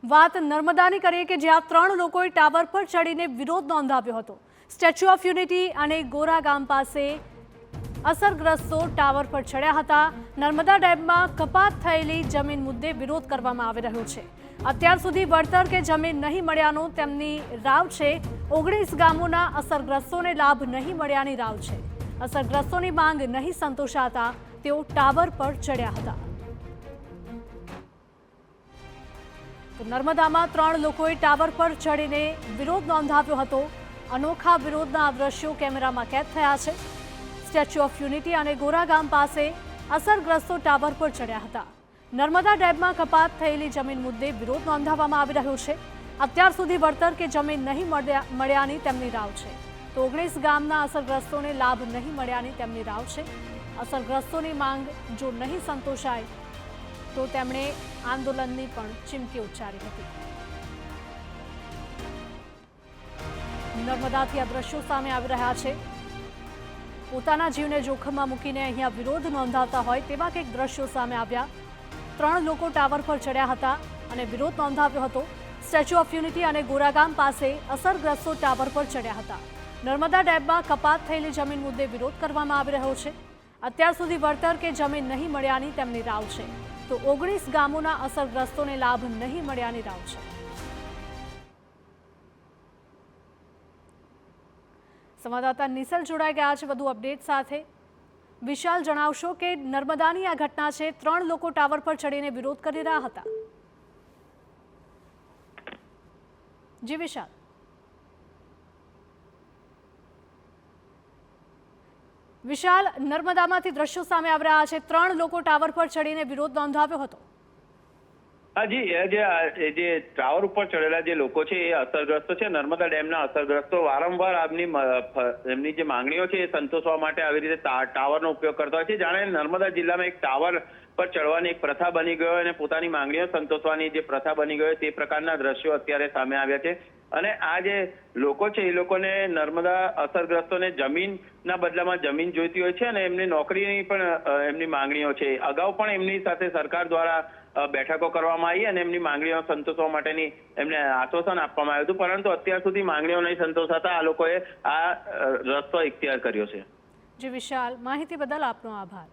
વાત નર્મદાની કરીએ કે જ્યાં 3 લોકોએ ટાવર પર ચડીને વિરોધ નોંધાવ્યો હતો। સ્ટેચ્યુ ઓફ યુનિટી અને ગોરા ગામ પાસે અસરગ્રસ્તો ટાવર પર ચડ્યા હતા। નર્મદા ડેમમાં કપાત થયેલી જમીન મુદ્દે વિરોધ કરવામાં આવી રહ્યો છે। અત્યાર સુધી વળતર કે જમીન નહીં મળ્યાનો તેમની રાવ છે। 19 ગામોના અસરગ્રસ્તોને લાભ નહીં મળ્યાની રાવ છે। અસરગ્રસ્તોની માંગ નહીં સંતોષાતા તેઓ ટાવર પર ચડ્યા હતા। તો નર્મદામાં 3 લોકોએ ટાવર પર ચડીને વિરોધ નોંધાવ્યો હતો। અનોખા વિરોધના દ્રશ્યો કેમેરામાં કેદ થયા છે। સ્ટેચ્યુ ઓફ યુનિટી અને ગોરા ગામ પાસે અસરગ્રસ્તો ટાવર પર ચડ્યા હતા। નર્મદા ડેમમાં કપાત થયેલી જમીન મુદ્દે વિરોધ નોંધાવવામાં આવી રહ્યો છે। અત્યાર સુધી વળતર કે જમીન નહીં મળ્યાની તેમની રાવ છે। તો 19 ગામના અસરગ્રસ્તોને લાભ નહીં મળ્યાની તેમની રાવ છે। અસરગ્રસ્તોની માંગ જો નહીં સંતોષાય તો તેમણે આંદોલનની પણ ચીમકી ઉચ્ચારી હતી। નર્મદાથી આ દ્રશ્યો સામે આવી રહ્યા છે। પોતાના જીવને જોખમમાં મૂકીને અહીંયા વિરોધ નોંધાવતા હોય તેવા કંઈક દ્રશ્યો સામે આવ્યા। 3 લોકો ટાવર પર ચડ્યા હતા અને વિરોધ નોંધાવ્યો હતો। સ્ટેચ્યુ ઓફ યુનિટી અને ગોરાગામ પાસે અસરગ્રસ્તો ટાવર પર ચડ્યા હતા। નર્મદા ડેમમાં કપાત થયેલી જમીન મુદ્દે વિરોધ કરવામાં આવી રહ્યો છે। અત્યાર સુધી વળતર કે જમીન નહીં મળ્યાની તેમની રાવ છે। તો 19 ગામોના અસરગ્રસ્તોને લાભ નહીં મળ્યાની રાવ છે। સંવાદદાતા નિસલ જોડાઈ ગયા છે વધુ અપડેટ સાથે। વિશાલ, જણાવશો કે નર્મદાની આ ઘટના છે, 3 લોકો ટાવર પર ચડીને વિરોધ કરી રહ્યા હતા। જી વિશાલ। વિશાલ, નર્મદામાંથી દ્રશ્યો સામે આવી રહ્યા છે। 3 લોકો ટાવર પર ચડીને વિરોધ નોંધાવ્યો હતો। હા જી, જે ટાવર ઉપર ચડેલા જે લોકો છે એ અસરગ્રસ્તો છે। નર્મદા ડેમના અસરગ્રસ્તો વારંવાર એમની જે માંગણીઓ છે એ સંતોષવા માટે આવી રીતે ટાવરનો ઉપયોગ કરતા હોય છે। જાણે નર્મદા જિલ્લામાં એક ટાવર પર ચડવાની એક પ્રથા બની ગયો અને પોતાની માંગણીઓ સંતોષવાની જે પ્રથા બની ગયો તે પ્રકારના દ્રશ્યો અત્યારે સામે આવ્યા છે। અને આ જે લોકો છે એ લોકોને નર્મદા અસરગ્રસ્તોને જમીનના બદલામાં જમીન જોઈતી હોય છે અને એમને નોકરીની પણ એમની માંગણીઓ છે। અગાઉ પણ એમની સાથે સરકાર દ્વારા બેઠકો કરવામાં આવી અને એમની માંગણીઓ સંતોષવા માટેની એમને આશ્વાસન આપવામાં આવ્યું હતું, પરંતુ અત્યાર સુધી માંગણીઓ નહીં સંતોષાતા આ લોકોએ આ રસ્તો ઇખ્તિયાર કર્યો છે। જી વિશાલ, માહિતી બદલ આપનો આભાર।